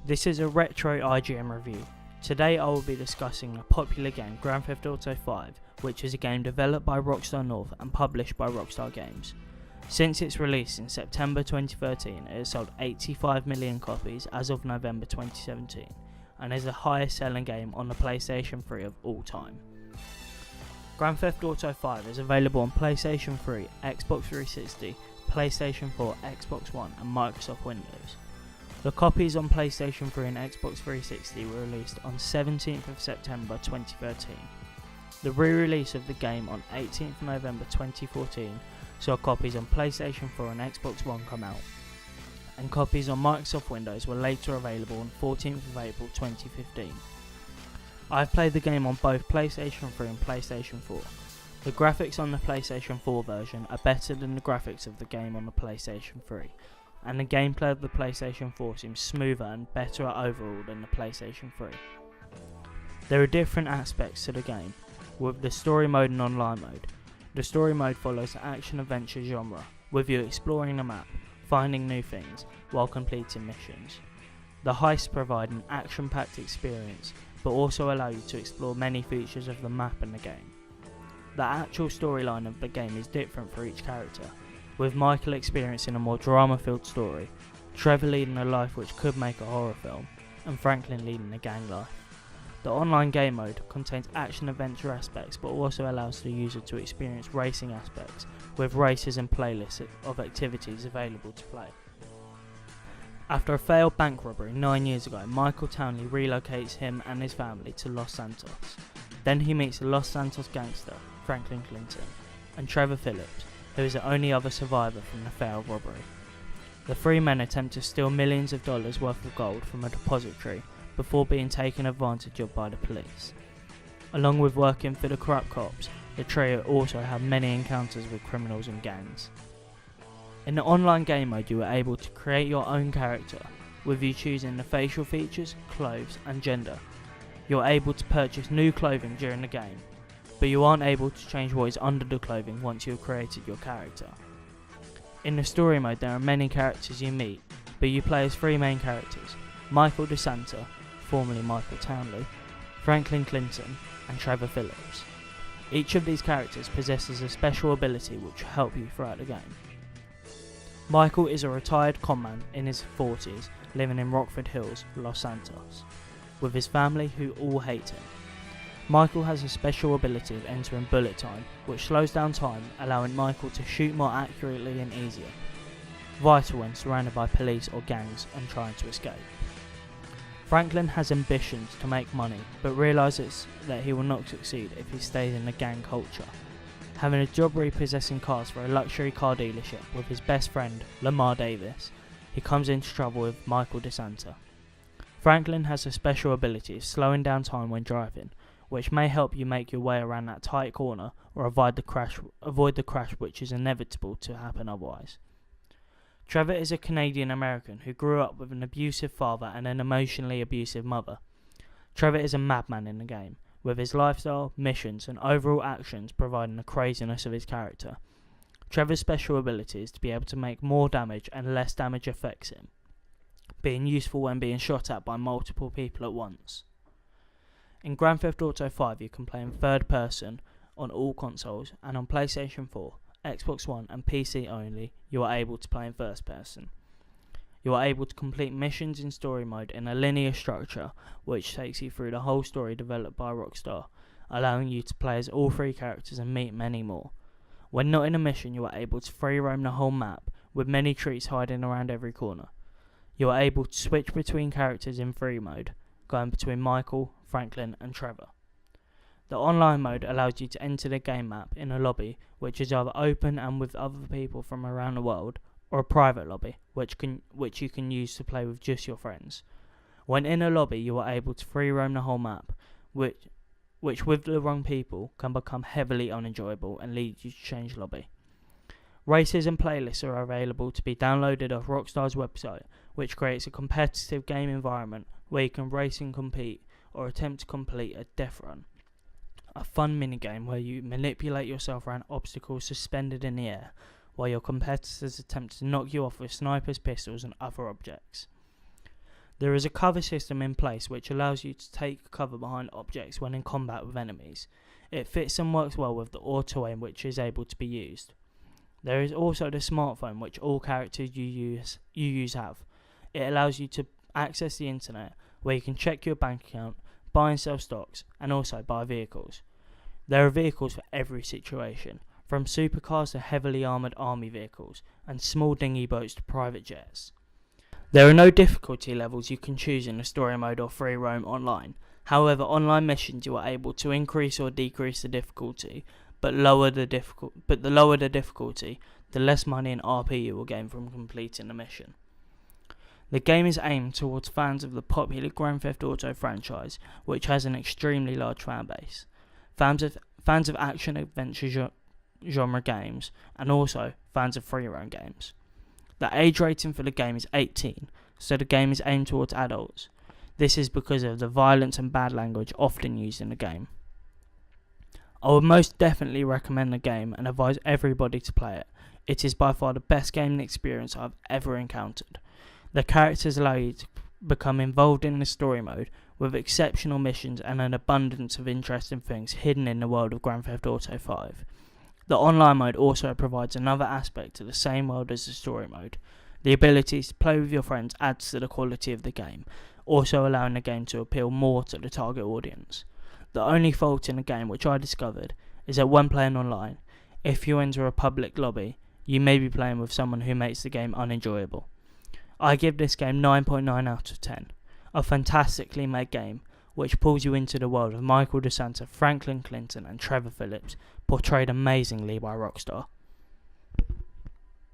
This is a retro IGN review. Today I will be discussing a popular game, Grand Theft Auto 5, which is a game developed by Rockstar North and published by Rockstar Games. Since its release in September 2013, it has sold 85 million copies as of November 2017, and is the highest selling game on the PlayStation 3 of all time. Grand Theft Auto 5 is available on PlayStation 3, Xbox 360, PlayStation 4, Xbox One and Microsoft Windows. The copies on PlayStation 3 and Xbox 360 were released on 17th of September 2013. The re-release of the game on 18th November 2014 saw copies on PlayStation 4 and Xbox One come out, and copies on Microsoft Windows were later available on 14th of April 2015. I have played the game on both PlayStation 3 and PlayStation 4. The graphics on the PlayStation 4 version are better than the graphics of the game on the PlayStation 3. And the gameplay of the PlayStation 4 seems smoother and better overall than the PlayStation 3. There are different aspects to the game, with the story mode and online mode. The story mode follows the action-adventure genre, with you exploring the map, finding new things, while completing missions. The heists provide an action-packed experience, but also allow you to explore many features of the map and the game. The actual storyline of the game is different for each character, with Michael experiencing a more drama-filled story, Trevor leading a life which could make a horror film, and Franklin leading a gang life. The online game mode contains action-adventure aspects but also allows the user to experience racing aspects, with races and playlists of activities available to play. After a failed bank robbery 9 years ago, Michael Townley relocates him and his family to Los Santos. Then he meets the Los Santos gangster, Franklin Clinton, and Trevor Phillips, who is the only other survivor from the failed robbery. The three men attempt to steal millions of dollars worth of gold from a depository before being taken advantage of by the police. Along with working for the corrupt cops, the trio also have many encounters with criminals and gangs. In the online game mode, you are able to create your own character, with you choosing the facial features, clothes and gender. You are able to purchase new clothing during the game, but you aren't able to change what is under the clothing once you have created your character. In the story mode, there are many characters you meet, but you play as three main characters: Michael DeSanta, formerly Michael Townley, Franklin Clinton and Trevor Phillips. Each of these characters possesses a special ability which will help you throughout the game. Michael is a retired conman in his 40s living in Rockford Hills, Los Santos, with his family who all hate him. Michael has a special ability of entering bullet time, which slows down time, allowing Michael to shoot more accurately and easier, vital when surrounded by police or gangs and trying to escape. Franklin has ambitions to make money, but realises that he will not succeed if he stays in the gang culture. Having a job repossessing cars for a luxury car dealership with his best friend, Lamar Davis, he comes into trouble with Michael DeSanta. Franklin has a special ability of slowing down time when driving, which may help you make your way around that tight corner or avoid the crash which is inevitable to happen otherwise. Trevor is a Canadian American who grew up with an abusive father and an emotionally abusive mother. Trevor is a madman in the game, with his lifestyle, missions and overall actions providing the craziness of his character. Trevor's special ability is to be able to make more damage and less damage affects him, being useful when being shot at by multiple people at once. In Grand Theft Auto 5 you can play in third person on all consoles, and on PlayStation 4, Xbox One and PC only you are able to play in first person. You are able to complete missions in story mode in a linear structure which takes you through the whole story developed by Rockstar, allowing you to play as all three characters and meet many more. When not in a mission you are able to free roam the whole map, with many treats hiding around every corner. You are able to switch between characters in free mode, going between Michael, Franklin and Trevor. The online mode allows you to enter the game map in a lobby which is either open and with other people from around the world, or a private lobby which you can use to play with just your friends. When in a lobby you are able to free roam the whole map, which with the wrong people can become heavily unenjoyable and lead you to change lobby. Races and playlists are available to be downloaded off Rockstar's website, which creates a competitive game environment where you can race and compete or attempt to complete a death run. A fun minigame where you manipulate yourself around obstacles suspended in the air, while your competitors attempt to knock you off with snipers, pistols and other objects. There is a cover system in place which allows you to take cover behind objects when in combat with enemies. It fits and works well with the auto aim which is able to be used. There is also the smartphone which all characters you use have. It allows you to access the internet where you can check your bank account, buy and sell stocks, and also buy vehicles. There are vehicles for every situation, from supercars to heavily armoured army vehicles, and small dinghy boats to private jets. There are no difficulty levels you can choose in the story mode or free roam online. However, online missions you are able to increase or decrease the difficulty, but the lower the difficulty, the less money and RP you will gain from completing the mission. The game is aimed towards fans of the popular Grand Theft Auto franchise, which has an extremely large fan base. Fans of action adventure genre games, and also fans of free roam games. The age rating for the game is 18, so the game is aimed towards adults. This is because of the violence and bad language often used in the game. I would most definitely recommend the game and advise everybody to play it. It is by far the best gaming experience I've ever encountered. The characters allow you to become involved in the story mode with exceptional missions and an abundance of interesting things hidden in the world of Grand Theft Auto 5. The online mode also provides another aspect to the same world as the story mode. The ability to play with your friends adds to the quality of the game, also allowing the game to appeal more to the target audience. The only fault in the game which I discovered is that when playing online, if you enter a public lobby, you may be playing with someone who makes the game unenjoyable. I give this game 9.9 out of 10. A fantastically made game, which pulls you into the world of Michael DeSanta, Franklin Clinton and Trevor Phillips, portrayed amazingly by Rockstar.